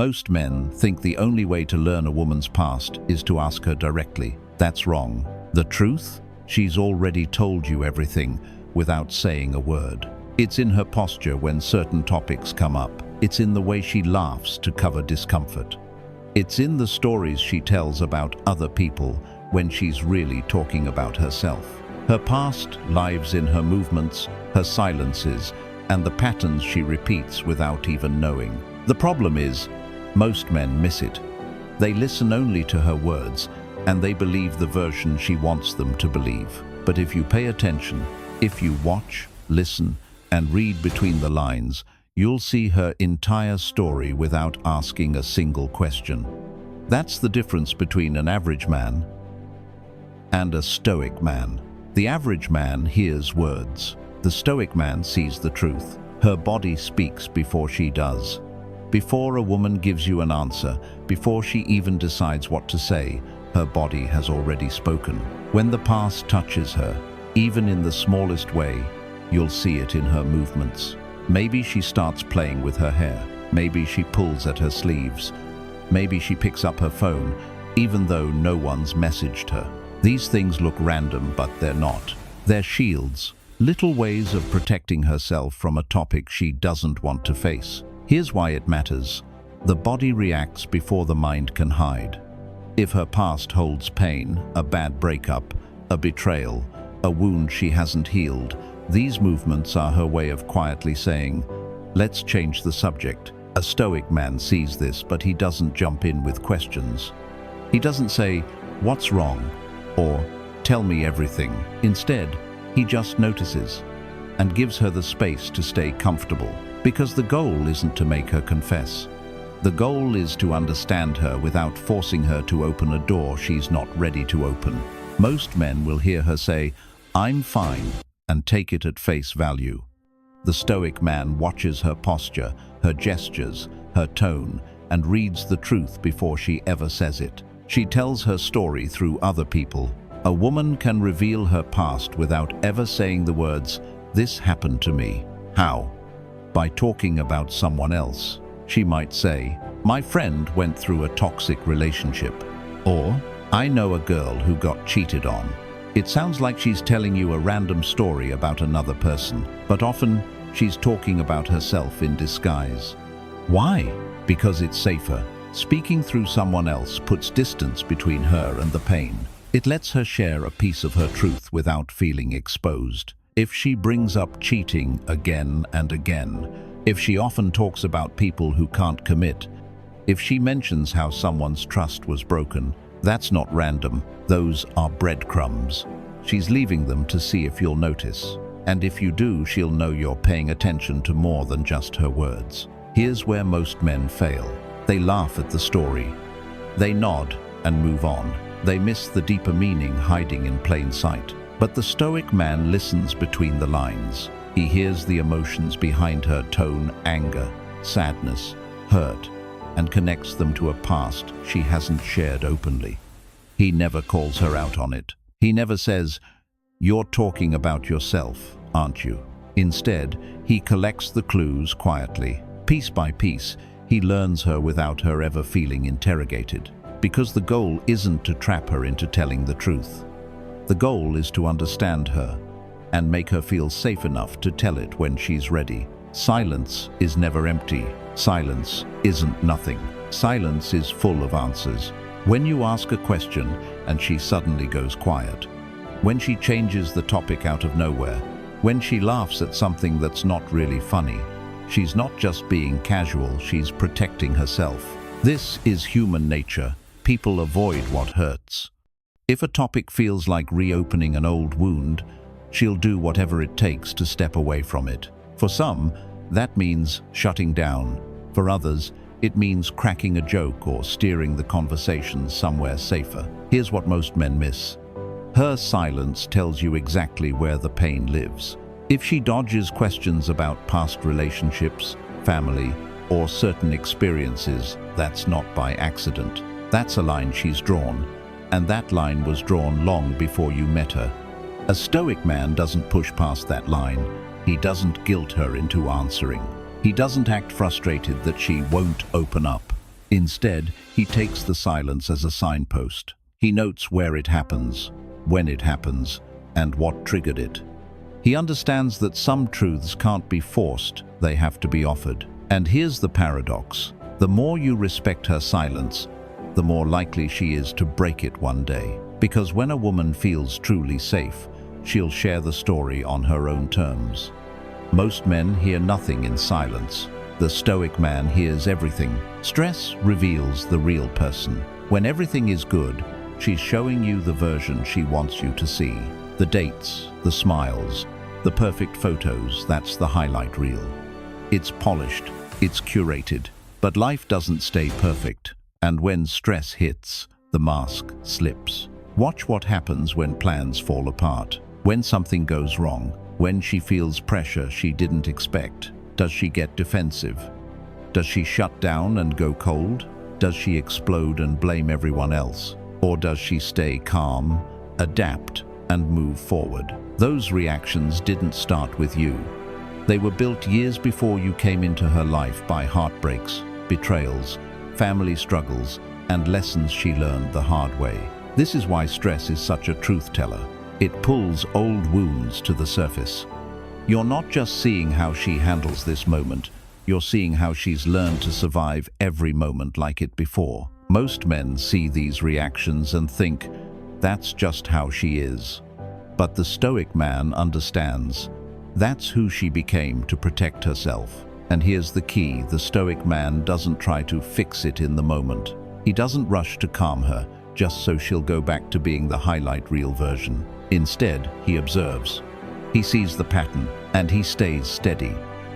Most men think the only way to learn a woman's past is to ask her directly. That's wrong. The truth? She's already told you everything without saying a word. It's in her posture when certain topics come up. It's in the way she laughs to cover discomfort. It's in the stories she tells about other people when she's really talking about herself. Her past lives in her movements, her silences, and the patterns she repeats without even knowing. The problem is, most men miss it. They listen only to her words, and they believe the version she wants them to believe. But if you pay attention, if you watch, listen, and read between the lines, you'll see her entire story without asking a single question. That's the difference between an average man and a Stoic man. The average man hears words. The Stoic man sees the truth. Her body speaks before she does. Before a woman gives you an answer, before she even decides what to say, her body has already spoken. When the past touches her, even in the smallest way, you'll see it in her movements. Maybe she starts playing with her hair. Maybe she pulls at her sleeves. Maybe she picks up her phone, even though no one's messaged her. These things look random, but they're not. They're shields, little ways of protecting herself from a topic she doesn't want to face. Here's why it matters. The body reacts before the mind can hide. If her past holds pain, a bad breakup, a betrayal, a wound she hasn't healed, these movements are her way of quietly saying, let's change the subject. A Stoic man sees this, but he doesn't jump in with questions. He doesn't say, what's wrong? Or, tell me everything. Instead, he just notices and gives her the space to stay comfortable. Because the goal isn't to make her confess. The goal is to understand her without forcing her to open a door she's not ready to open. Most men will hear her say, I'm fine, and take it at face value. The Stoic man watches her posture, her gestures, her tone, and reads the truth before she ever says it. She tells her story through other people. A woman can reveal her past without ever saying the words, this happened to me. How? By talking about someone else. She might say, my friend went through a toxic relationship. Or, I know a girl who got cheated on. It sounds like she's telling you a random story about another person, but often she's talking about herself in disguise. Why? Because it's safer. Speaking through someone else puts distance between her and the pain. It lets her share a piece of her truth without feeling exposed. If she brings up cheating again and again, if she often talks about people who can't commit, if she mentions how someone's trust was broken, that's not random. Those are breadcrumbs. She's leaving them to see if you'll notice. And if you do, she'll know you're paying attention to more than just her words. Here's where most men fail. They laugh at the story. They nod and move on. They miss the deeper meaning hiding in plain sight. But the Stoic man listens between the lines. He hears the emotions behind her tone, anger, sadness, hurt, and connects them to a past she hasn't shared openly. He never calls her out on it. He never says, you're talking about yourself, aren't you? Instead, he collects the clues quietly. Piece by piece, he learns her without her ever feeling interrogated. Because the goal isn't to trap her into telling the truth. The goal is to understand her and make her feel safe enough to tell it when she's ready. Silence is never empty. Silence isn't nothing. Silence is full of answers. When you ask a question and she suddenly goes quiet. When she changes the topic out of nowhere. When she laughs at something that's not really funny. She's not just being casual, she's protecting herself. This is human nature. People avoid what hurts. If a topic feels like reopening an old wound, she'll do whatever it takes to step away from it. For some, that means shutting down. For others, it means cracking a joke or steering the conversation somewhere safer. Here's what most men miss. Her silence tells you exactly where the pain lives. If she dodges questions about past relationships, family, or certain experiences, that's not by accident. That's a line she's drawn, and that line was drawn long before you met her. A Stoic man doesn't push past that line. He doesn't guilt her into answering. He doesn't act frustrated that she won't open up. Instead, he takes the silence as a signpost. He notes where it happens, when it happens, and what triggered it. He understands that some truths can't be forced, they have to be offered. And here's the paradox. The more you respect her silence, the more likely she is to break it one day. Because when a woman feels truly safe, she'll share the story on her own terms. Most men hear nothing in silence. The Stoic man hears everything. Stress reveals the real person. When everything is good, she's showing you the version she wants you to see. The dates, the smiles, the perfect photos, that's the highlight reel. It's polished, it's curated, but life doesn't stay perfect. And when stress hits, the mask slips. Watch what happens when plans fall apart, when something goes wrong, when she feels pressure she didn't expect. Does she get defensive? Does she shut down and go cold? Does she explode and blame everyone else? Or does she stay calm, adapt, and move forward? Those reactions didn't start with you. They were built years before you came into her life by heartbreaks, betrayals, family struggles, and lessons she learned the hard way. This is why stress is such a truth teller. It pulls old wounds to the surface. You're not just seeing how she handles this moment, you're seeing how she's learned to survive every moment like it before. Most men see these reactions and think, that's just how she is. But the Stoic man understands. That's who she became to protect herself. And here's the key, the Stoic man doesn't try to fix it in the moment. He doesn't rush to calm her, just so she'll go back to being the highlight reel version. Instead, he observes. He sees the pattern, and he stays steady,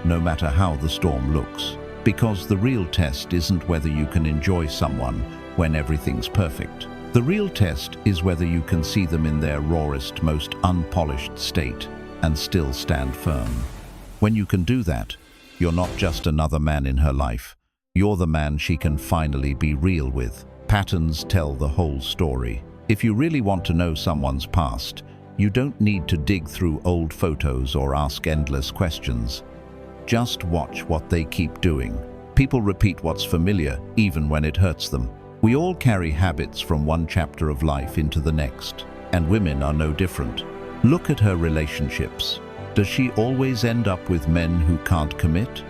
no matter how the storm looks. Because the real test isn't whether you can enjoy someone when everything's perfect. The real test is whether you can see them in their rawest, most unpolished state and still stand firm. When you can do that, you're not just another man in her life. You're the man she can finally be real with. Patterns tell the whole story. If you really want to know someone's past, you don't need to dig through old photos or ask endless questions. Just watch what they keep doing. People repeat what's familiar, even when it hurts them. We all carry habits from one chapter of life into the next, and women are no different. Look at her relationships. Does she always end up with men who can't commit?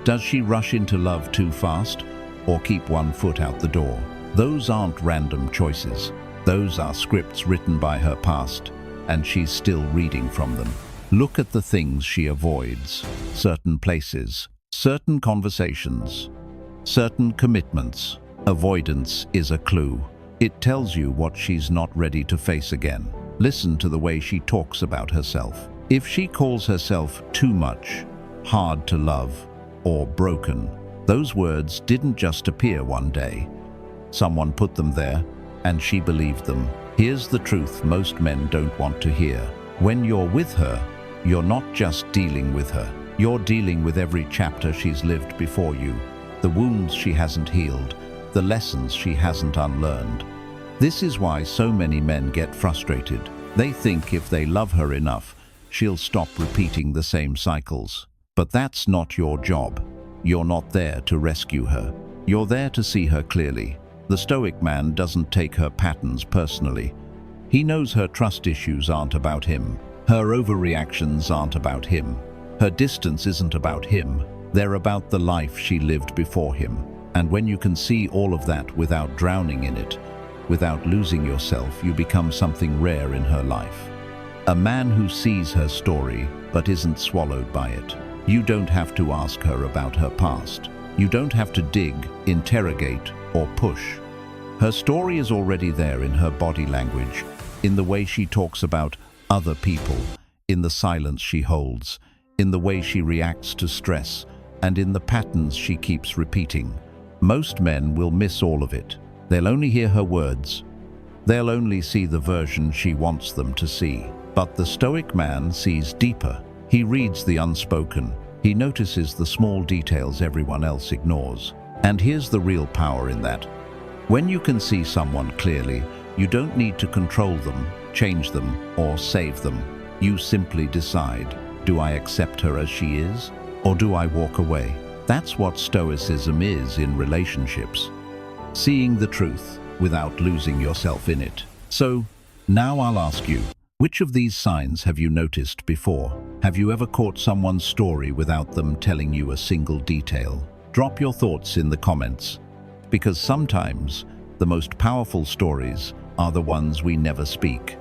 Does she rush into love too fast, or keep one foot out the door? Those aren't random choices. Those are scripts written by her past, and she's still reading from them. Look at the things she avoids. Certain places, certain conversations, certain commitments. Avoidance is a clue. It tells you what she's not ready to face again. Listen to the way she talks about herself. If she calls herself too much, hard to love, or broken, those words didn't just appear one day. Someone put them there, and she believed them. Here's the truth most men don't want to hear. When you're with her, you're not just dealing with her. You're dealing with every chapter she's lived before you, the wounds she hasn't healed, the lessons she hasn't unlearned. This is why so many men get frustrated. They think if they love her enough, she'll stop repeating the same cycles. But that's not your job. You're not there to rescue her. You're there to see her clearly. The Stoic man doesn't take her patterns personally. He knows her trust issues aren't about him. Her overreactions aren't about him. Her distance isn't about him. They're about the life she lived before him. And when you can see all of that without drowning in it, without losing yourself, you become something rare in her life. A man who sees her story but isn't swallowed by it. You don't have to ask her about her past. You don't have to dig, interrogate, or push. Her story is already there in her body language, in the way she talks about other people, in the silence she holds, in the way she reacts to stress, and in the patterns she keeps repeating. Most men will miss all of it. They'll only hear her words. They'll only see the version she wants them to see. But the Stoic man sees deeper. He reads the unspoken. He notices the small details everyone else ignores. And here's the real power in that. When you can see someone clearly, you don't need to control them, change them, or save them. You simply decide, do I accept her as she is, or do I walk away? That's what Stoicism is in relationships. seeing the truth without losing yourself in it. So, now I'll ask you, which of these signs have you noticed before? Have you ever caught someone's story without them telling you a single detail? Drop your thoughts in the comments, because sometimes the most powerful stories are the ones we never speak.